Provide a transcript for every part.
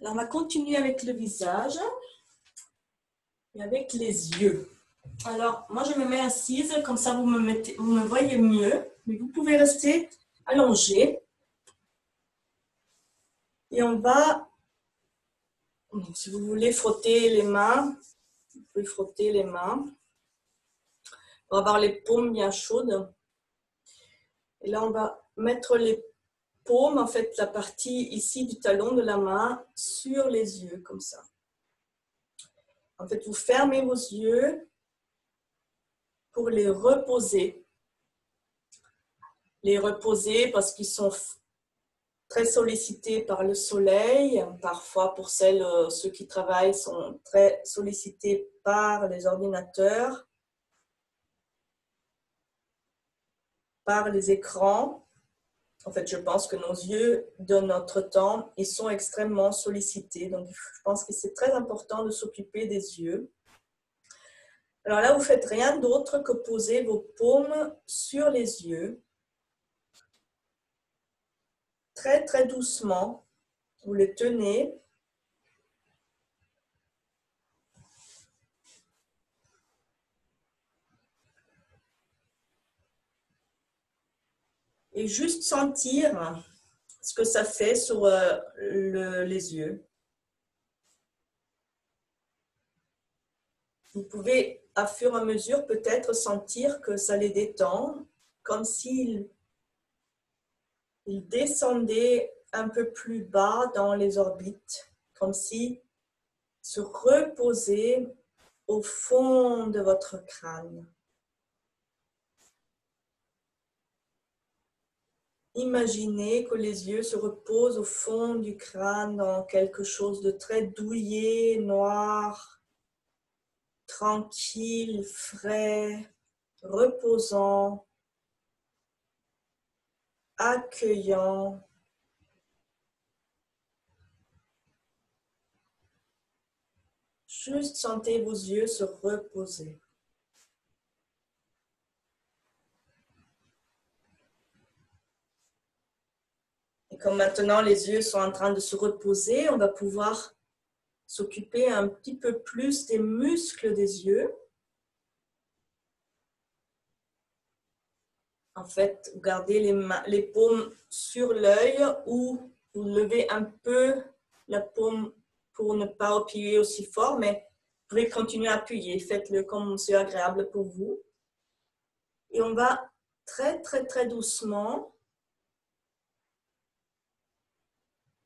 Alors, on va continuer avec le visage et avec les yeux. Alors, moi, je me mets assise, comme ça, vous me voyez mieux. Mais vous pouvez rester allongé. Et on va, si vous voulez, frotter les mains. Vous pouvez frotter les mains pour avoir les paumes bien chaudes. Et là, on va mettre les paumes, en fait, la partie ici du talon de la main sur les yeux, comme ça. En fait, vous fermez vos yeux pour les reposer. Les reposer parce qu'ils sont très sollicités par le soleil. Parfois, pour ceux qui travaillent, sont très sollicités par les ordinateurs, par les écrans. En fait, je pense que nos yeux, de notre temps, ils sont extrêmement sollicités. Donc, je pense que c'est très important de s'occuper des yeux. Alors là, vous ne faites rien d'autre que poser vos paumes sur les yeux. Très, très doucement. Vous les tenez. Et juste sentir ce que ça fait sur les yeux. Vous pouvez, à fur et à mesure, peut-être sentir que ça les détend, comme s'ils descendaient un peu plus bas dans les orbites, comme si se reposaient au fond de votre crâne. Imaginez que les yeux se reposent au fond du crâne dans quelque chose de très douillet, noir, tranquille, frais, reposant, accueillant. Juste sentez vos yeux se reposer. Et comme maintenant les yeux sont en train de se reposer, on va pouvoir s'occuper un petit peu plus des muscles des yeux. En fait, vous gardez les paumes sur l'œil ou vous levez un peu la paume pour ne pas appuyer aussi fort, mais vous pouvez continuer à appuyer. Faites-le comme c'est agréable pour vous. Et on va très, très, très doucement.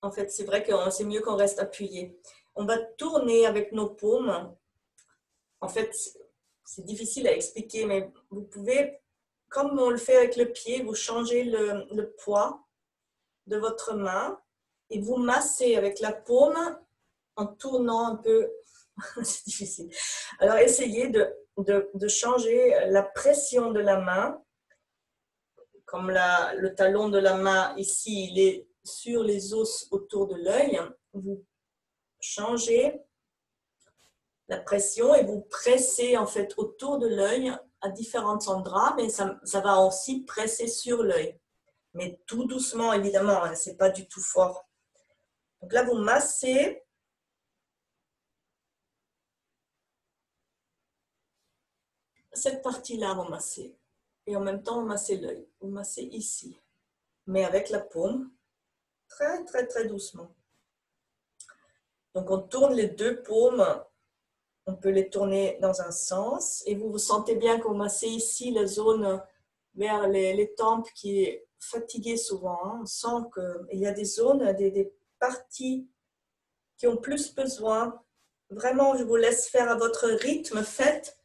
En fait, c'est vrai que c'est mieux qu'on reste appuyé. On va tourner avec nos paumes. En fait, c'est difficile à expliquer, mais vous pouvez, comme on le fait avec le pied, vous changez le poids de votre main et vous massez avec la paume en tournant un peu. C'est difficile. Alors, essayez de changer la pression de la main. Comme le talon de la main ici, il est sur les os autour de l'œil. Vous changez la pression et vous pressez en fait autour de l'œil à différents endroits, mais ça va aussi presser sur l'œil. Mais tout doucement, évidemment, hein, c'est pas du tout fort. Donc là, vous massez. Cette partie-là, vous massez. Et en même temps, vous massez l'œil. Vous massez ici. Mais avec la paume, très, très, très doucement. Donc, on tourne les deux paumes. On peut les tourner dans un sens. Et vous sentez bien que vous massez ici la zone vers les tempes qui est fatiguée souvent. Hein. On sent qu'il y a des zones, des parties qui ont plus besoin. Vraiment, je vous laisse faire à votre rythme. Faites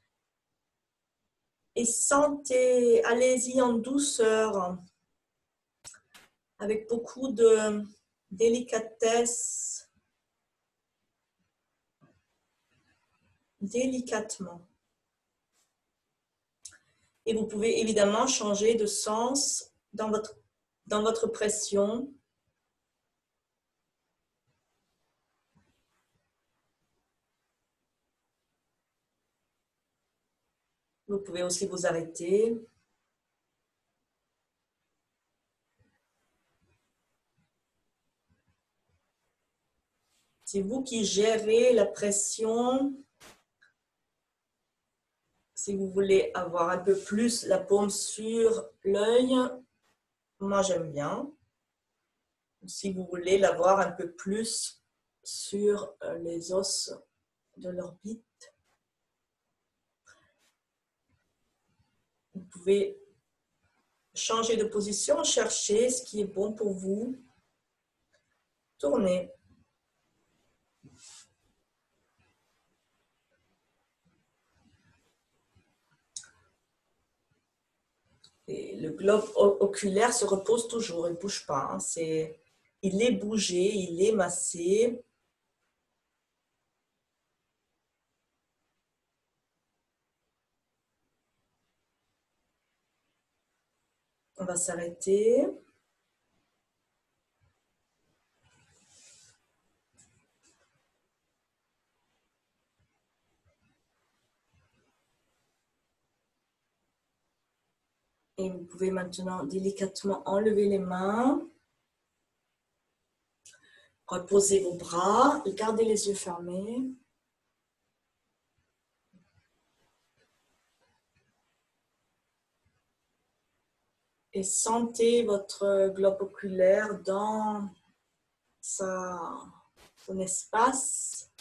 et sentez, allez-y en douceur, avec beaucoup de délicatesse, délicatement. Et vous pouvez évidemment changer de sens dans votre pression. Vous pouvez aussi vous arrêter. C'est vous qui gérez la pression. Si vous voulez avoir un peu plus la paume sur l'œil, moi j'aime bien. Si vous voulez l'avoir un peu plus sur les os de l'orbite, vous pouvez changer de position, chercher ce qui est bon pour vous. Tournez. Et le globe oculaire se repose toujours, il ne bouge pas. Hein. Il est bougé, il est massé. On va s'arrêter. Et vous pouvez maintenant délicatement enlever les mains. Reposez vos bras, gardez les yeux fermés. Et sentez votre globe oculaire dans son espace.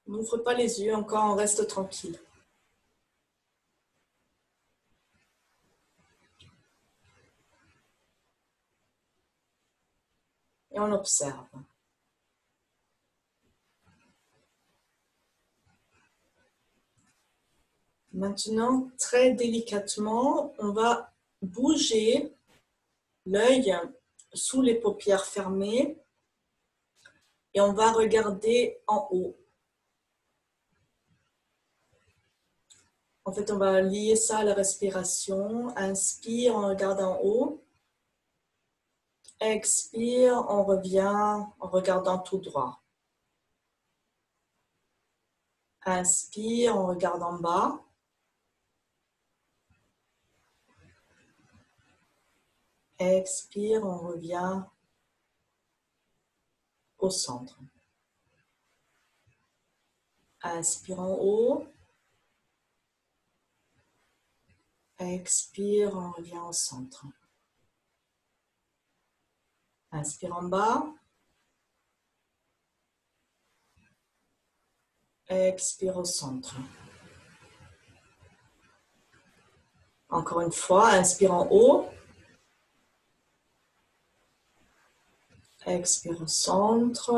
N'ouvre pas les yeux encore, on reste tranquille. Et on observe. Maintenant, très délicatement, on va bouger l'œil sous les paupières fermées et on va regarder en haut. En fait, on va lier ça à la respiration. Inspire, on regarde en haut. Expire, on revient en regardant tout droit. Inspire, on regarde en bas. Expire, on revient au centre. Inspire en haut. Expire, on revient au centre. Inspire en bas. Expire au centre. Encore une fois, inspire en haut. Expire au centre.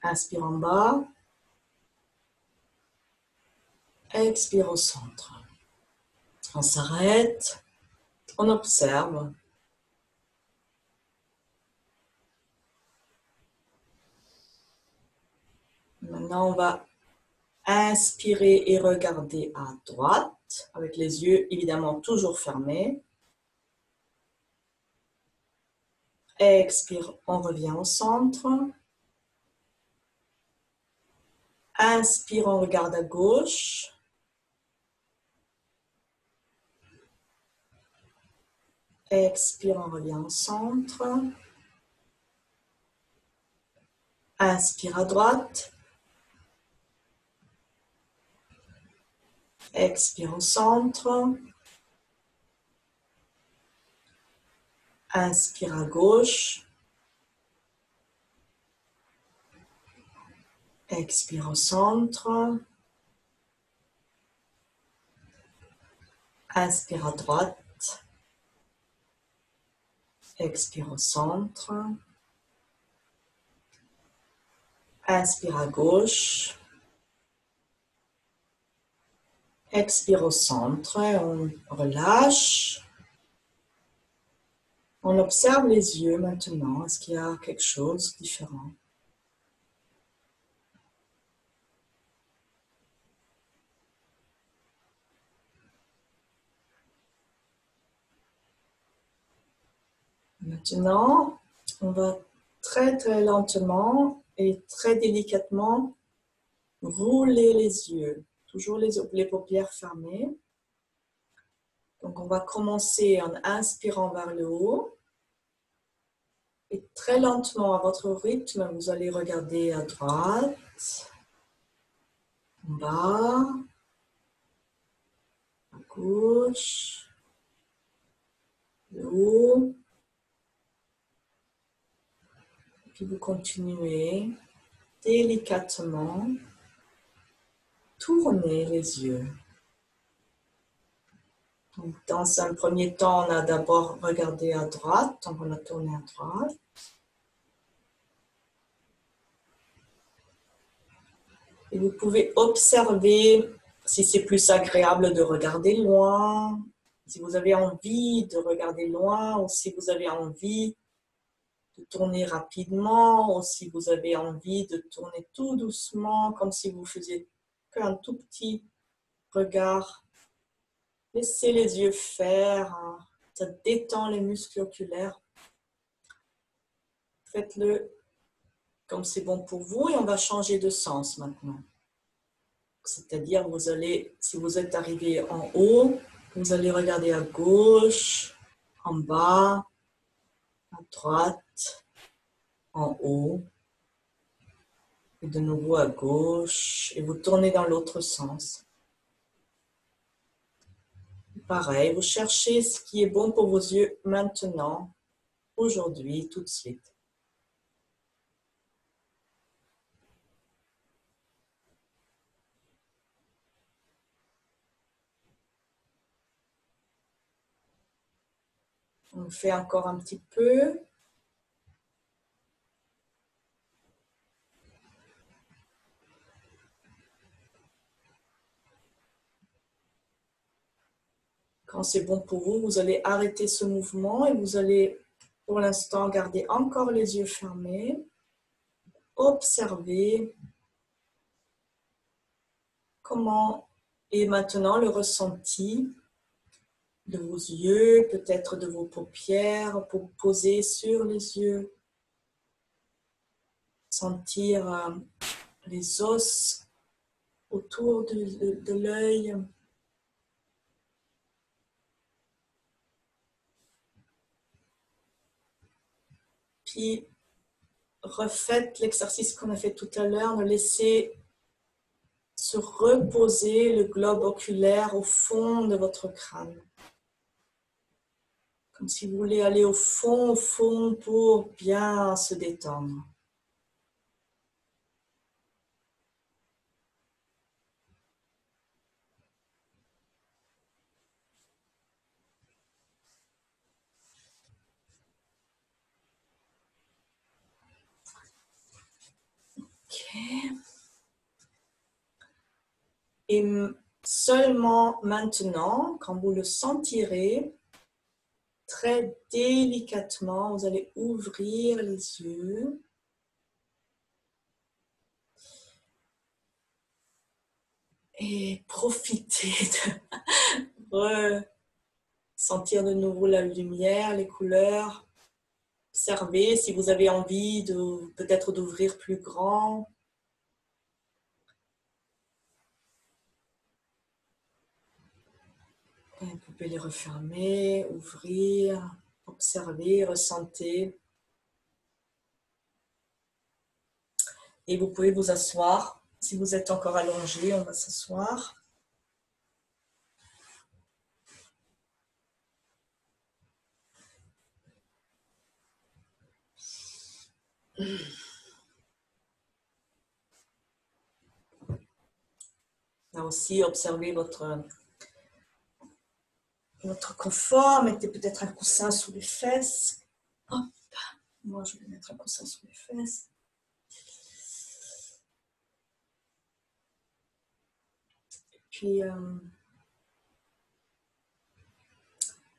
Inspire en bas. Expire au centre. On s'arrête. On observe. Maintenant, on va inspirer et regarder à droite, avec les yeux évidemment toujours fermés. Expire, on revient au centre. Inspire, on regarde à gauche. Expire, on revient au centre. Inspire à droite. Expire au centre. Inspire à gauche. Expire au centre. Inspire à droite. Expire au centre. Inspire à gauche. Expire au centre. On relâche. On observe les yeux maintenant. Est-ce qu'il y a quelque chose de différent? Maintenant, on va très très lentement et très délicatement rouler les yeux. Toujours les paupières fermées. Donc, on va commencer en inspirant vers le haut. Et très lentement, à votre rythme, vous allez regarder à droite, en bas, à gauche, le haut. Et puis vous continuez délicatement, tournez les yeux. Donc, dans un premier temps, on a d'abord regardé à droite, donc on a tourné à droite. Et vous pouvez observer si c'est plus agréable de regarder loin, si vous avez envie de regarder loin, ou si vous avez envie de tourner rapidement, ou si vous avez envie de tourner tout doucement, comme si vous faisiez qu'un tout petit regard. Laissez les yeux faire, ça détend les muscles oculaires. Faites-le comme c'est bon pour vous et on va changer de sens maintenant. C'est-à-dire, vous allez, si vous êtes arrivé en haut, vous allez regarder à gauche, en bas, à droite, en haut, et de nouveau à gauche, et vous tournez dans l'autre sens. Pareil, vous cherchez ce qui est bon pour vos yeux maintenant, aujourd'hui, tout de suite. On fait encore un petit peu. Quand c'est bon pour vous, vous allez arrêter ce mouvement et vous allez, pour l'instant, garder encore les yeux fermés. Observez comment est maintenant le ressenti de vos yeux, peut-être de vos paupières, pour poser sur les yeux. Sentir les os autour de l'œil. Puis, refaites l'exercice qu'on a fait tout à l'heure, de laisser se reposer le globe oculaire au fond de votre crâne. Comme si vous voulez aller au fond pour bien se détendre. Ok. Et seulement maintenant, quand vous le sentirez, très délicatement, vous allez ouvrir les yeux. Et profiter de ressentir de nouveau la lumière, les couleurs. Observez si vous avez envie de peut-être d'ouvrir plus grand. Et vous pouvez les refermer, ouvrir, observer, ressentez. Et vous pouvez vous asseoir. Si vous êtes encore allongé, on va s'asseoir. Là aussi, observez votre confort. Mettez peut-être un coussin sous les fesses. Hop. Moi, je vais mettre un coussin sous les fesses. Puis,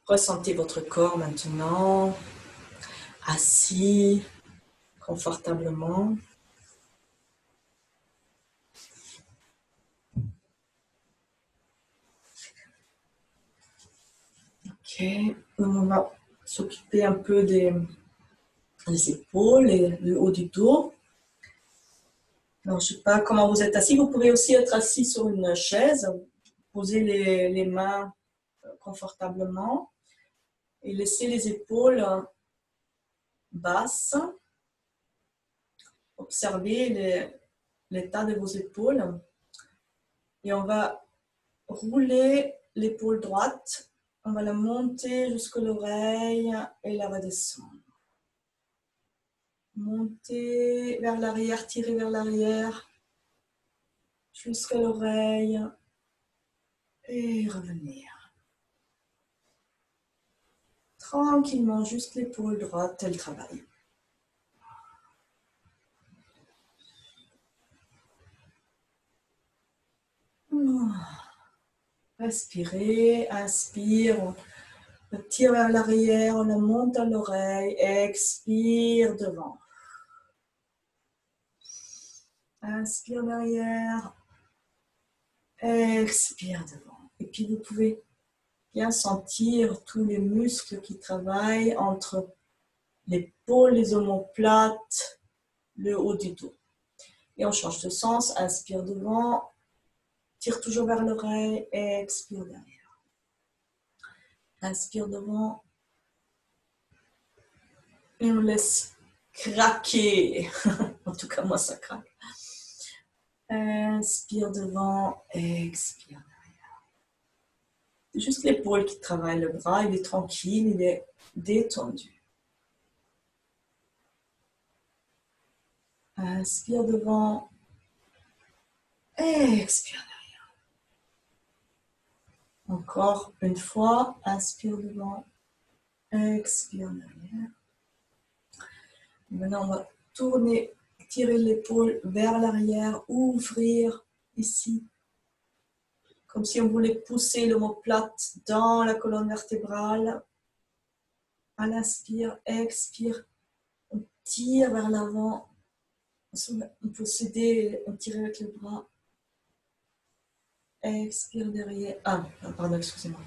ressentez votre corps maintenant, assis confortablement. Ok, on va s'occuper un peu des épaules et le haut du dos. Alors, je ne sais pas comment vous êtes assis. Vous pouvez aussi être assis sur une chaise. Posez les mains confortablement et laissez les épaules basses. Observez l'état de vos épaules et on va rouler l'épaule droite. On va la monter jusqu'à l'oreille et la redescendre. Monter vers l'arrière, tirer vers l'arrière jusqu'à l'oreille et revenir. Tranquillement, juste l'épaule droite, elle travaille. Respirez, inspire, on tire vers l'arrière, on la monte à l'oreille, expire devant. Inspire derrière, expire devant. Et puis vous pouvez bien sentir tous les muscles qui travaillent entre l'épaule, les omoplates, le haut du dos. Et on change de sens, inspire devant, tire toujours vers l'oreille, expire derrière. Inspire devant, et on laisse craquer. En tout cas, moi, ça craque. Inspire devant, expire derrière. C'est juste l'épaule qui travaille, le bras, il est tranquille, il est détendu. Inspire devant, expire derrière. Encore une fois, inspire devant, expire derrière. Maintenant, on va tourner, tirer l'épaule vers l'arrière, ouvrir ici. Comme si on voulait pousser l'omoplate dans la colonne vertébrale. À l'inspire, expire, on tire vers l'avant. On peut s'aider, on tire avec le bras. Expire derrière. Ah, pardon, excusez-moi.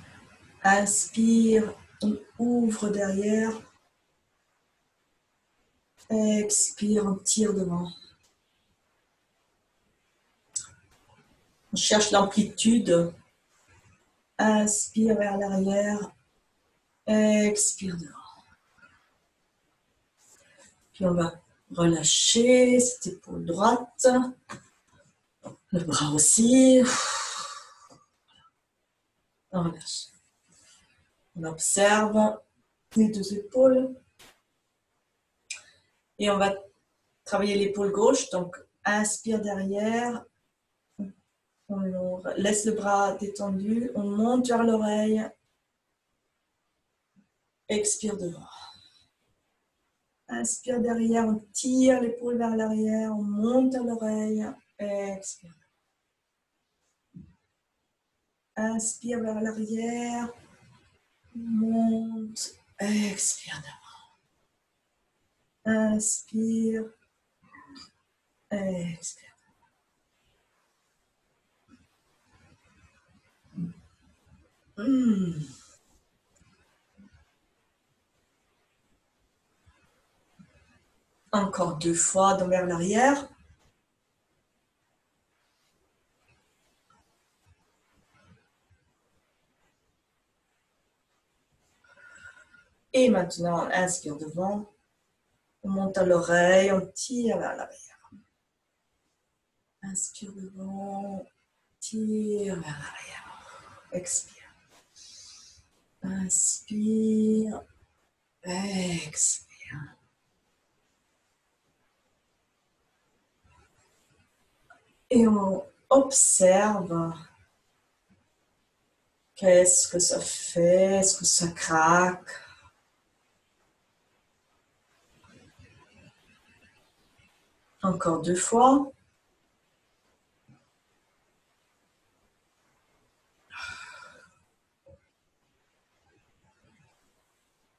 Inspire, on ouvre derrière. Expire, on tire devant. On cherche l'amplitude. Inspire vers l'arrière. Expire devant. Puis on va relâcher cette épaule droite. Le bras aussi. On relâche. On observe les deux épaules. Et on va travailler l'épaule gauche. Donc, inspire derrière. On laisse le bras détendu. On monte vers l'oreille. Expire devant. Inspire derrière. On tire l'épaule vers l'arrière. On monte à l'oreille. Expire. Inspire vers l'arrière. Monte. Expire devant. Inspire. Expire. Encore 2 fois vers l'arrière. Et maintenant, on inspire devant. On monte à l'oreille, on tire vers l'arrière. Inspire devant, tire vers l'arrière. Expire. Inspire, expire. Et on observe qu'est-ce que ça fait, est-ce que ça craque. Encore 2 fois.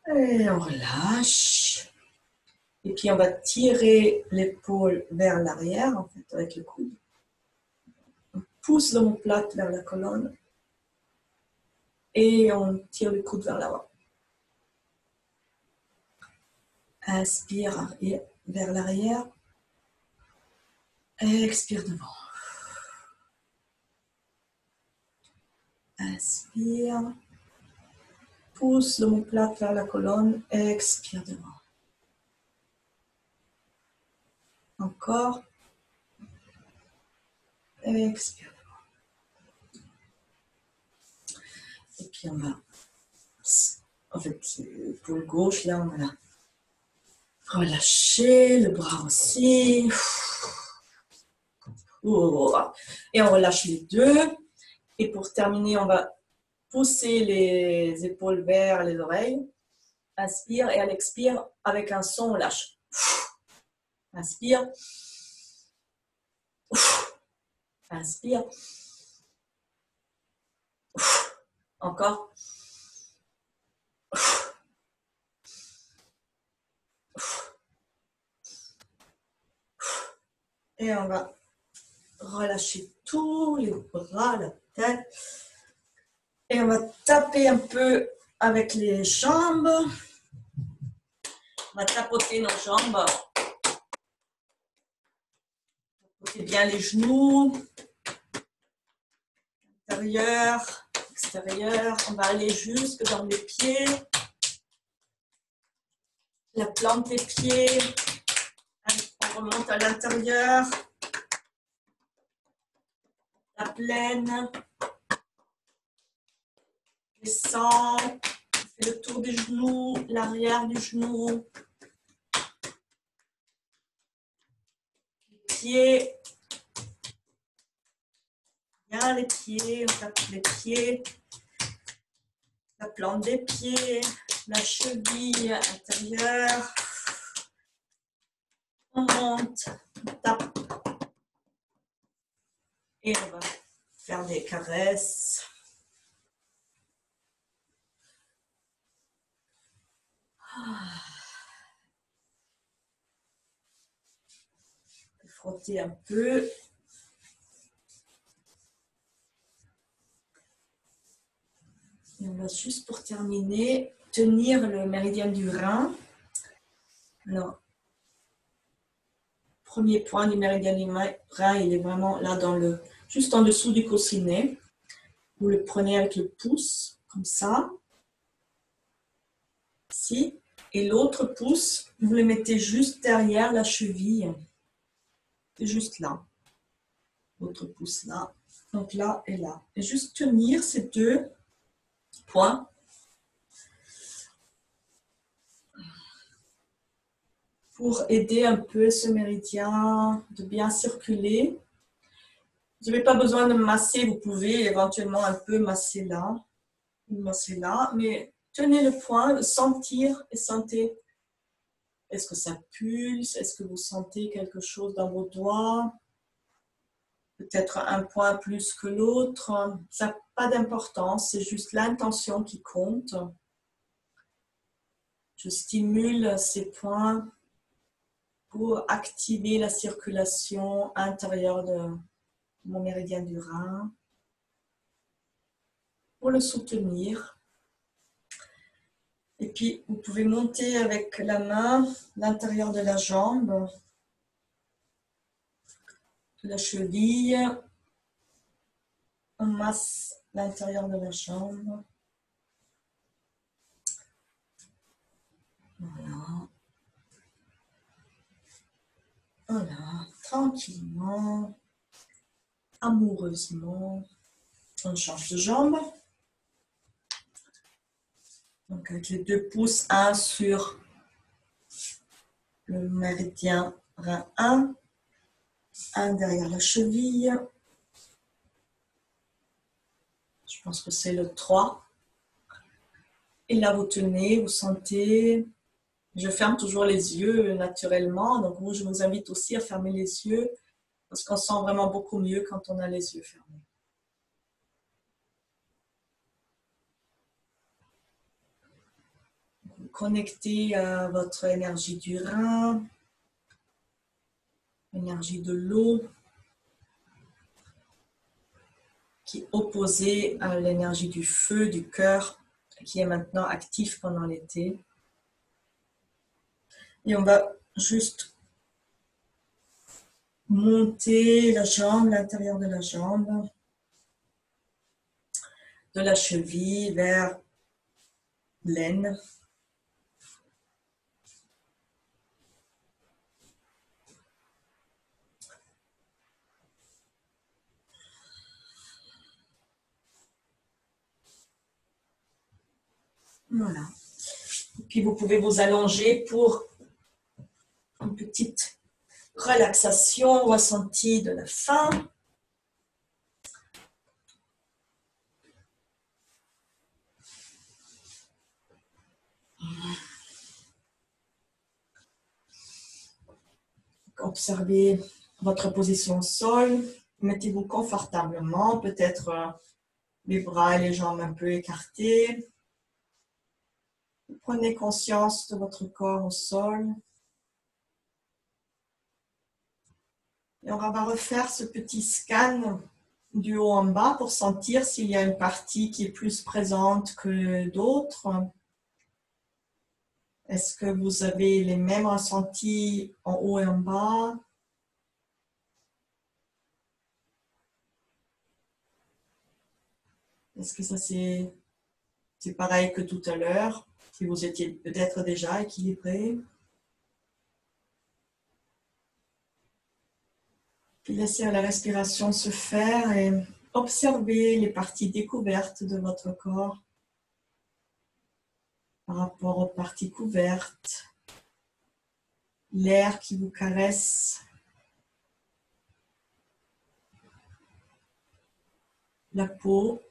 Et on relâche. Et puis on va tirer l'épaule vers l'arrière, en fait, avec le coude. On pousse l'omoplate vers la colonne. Et on tire le coude vers l'avant. Inspire vers l'arrière. Expire devant. Inspire. pousse l'omoplate vers la colonne. Expire devant. Encore. Expire devant. Et puis on va, en fait, l'épaule gauche, là, on va la relâcher, le bras aussi. Et on relâche les deux. Et pour terminer, on va pousser les épaules vers les oreilles. Inspire et à l'expire, avec un son, on lâche. Inspire. Inspire. Encore. Et on va relâcher tous les bras, la tête. Et on va taper un peu avec les jambes. On va tapoter nos jambes. Tapoter bien les genoux. Intérieur, extérieur. On va aller jusque dans les pieds. La plante des pieds. On remonte à l'intérieur. La plaine. Descend. On fait le tour du genou, l'arrière du genou. Les pieds. Bien les pieds, on tape les pieds. La plante des pieds, la cheville intérieure. On monte, on tape. Et on va faire des caresses. Frotter un peu. Et on va juste pour terminer, tenir le méridien du rein. Alors, premier point du méridien du rein, il est vraiment là, juste en dessous du coussinet. Vous le prenez avec le pouce, comme ça. Ici. Et l'autre pouce, vous le mettez juste derrière la cheville. Juste là. L'autre pouce là. Donc là et là. Et juste tenir ces deux points. Pour aider un peu ce méridien de bien circuler. Vous n'avez pas besoin de masser, vous pouvez éventuellement un peu masser là, mais tenez le point, le sentir et sentez. Est-ce que ça pulse? Est-ce que vous sentez quelque chose dans vos doigts? Peut-être un point plus que l'autre. Ça n'a pas d'importance, c'est juste l'intention qui compte. Je stimule ces points pour activer la circulation intérieure de mon méridien du rein, pour le soutenir. Et puis, vous pouvez monter avec la main l'intérieur de la jambe, de la cheville. On masse l'intérieur de la jambe. Voilà. Voilà, tranquillement, amoureusement. On change de jambe. Donc avec les deux pouces, un sur le méridien rein 1, un derrière la cheville. Je pense que c'est le 3. Et là, vous tenez, vous sentez. Je ferme toujours les yeux naturellement. Donc, je vous invite aussi à fermer les yeux parce qu'on sent vraiment beaucoup mieux quand on a les yeux fermés. Connectez à votre énergie du rein, énergie de l'eau, qui est opposée à l'énergie du feu, du cœur, qui est maintenant actif pendant l'été. Et on va juste monter la jambe, l'intérieur de la jambe, de la cheville vers laine. Voilà. Et puis vous pouvez vous allonger pour une petite relaxation ressentie de la faim. Observez votre position au sol. Mettez-vous confortablement, peut-être les bras et les jambes un peu écartés. Prenez conscience de votre corps au sol. Et on va refaire ce petit scan du haut en bas pour sentir s'il y a une partie qui est plus présente que d'autres. Est-ce que vous avez les mêmes ressentis en haut et en bas? Est-ce que ça c'est pareil que tout à l'heure? Si vous étiez peut-être déjà équilibré? Puis laissez la respiration se faire et observez les parties découvertes de votre corps par rapport aux parties couvertes. L'air qui vous caresse, la peau.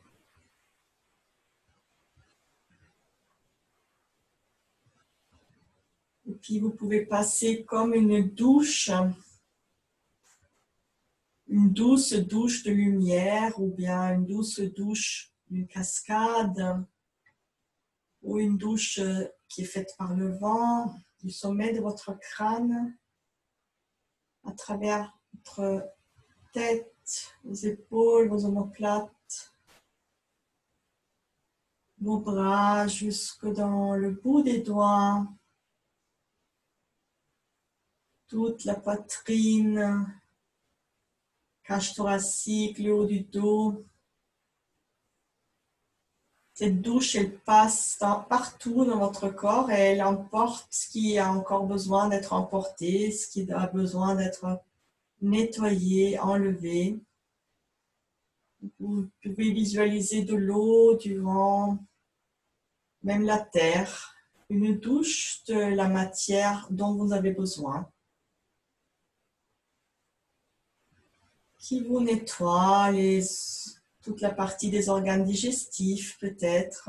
Et puis vous pouvez passer comme une douce douche de lumière ou bien une douce douche d'une cascade ou une douche qui est faite par le vent du sommet de votre crâne à travers votre tête, vos épaules, vos omoplates, vos bras jusque dans le bout des doigts, toute la poitrine, cage thoracique, le haut du dos. Cette douche, elle passe partout dans votre corps et elle emporte ce qui a encore besoin d'être emporté, ce qui a besoin d'être nettoyé, enlevé. Vous pouvez visualiser de l'eau, du vent, même la terre, une douche de la matière dont vous avez besoin, qui vous nettoie toute la partie des organes digestifs peut-être,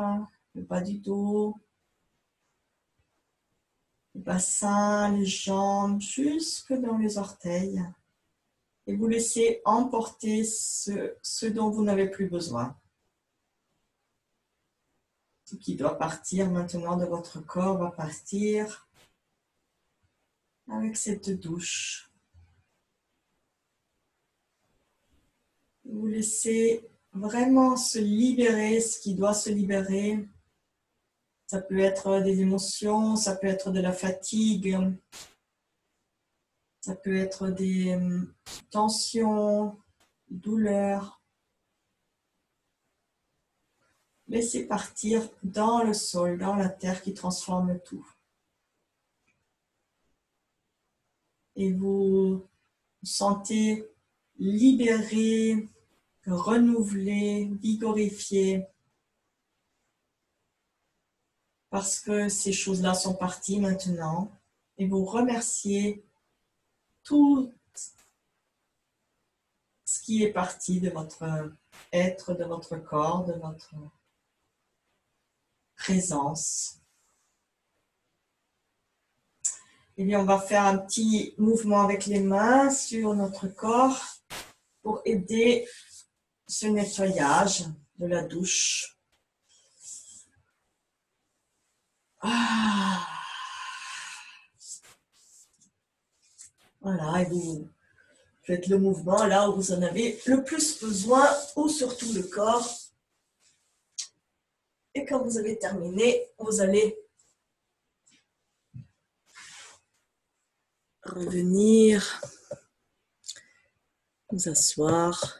le bas du dos, le bassin, les jambes, jusque dans les orteils. Et vous laissez emporter ce dont vous n'avez plus besoin. Ce qui doit partir maintenant de votre corps va partir avec cette douche. Vous laissez vraiment se libérer ce qui doit se libérer. Ça peut être des émotions, ça peut être de la fatigue, ça peut être des tensions, douleurs. Laissez partir dans le sol, dans la terre qui transforme tout. Et vous vous sentez libéré, renouvelé, vigorifié, parce que ces choses-là sont parties maintenant. Et vous remerciez tout ce qui est parti de votre être, de votre corps, de votre présence. Et bien, on va faire un petit mouvement avec les mains sur notre corps pour aider ce nettoyage de la douche. Voilà, et vous faites le mouvement là où vous en avez le plus besoin, ou sur tout le corps. Et quand vous avez terminé, vous allez revenir, vous asseoir.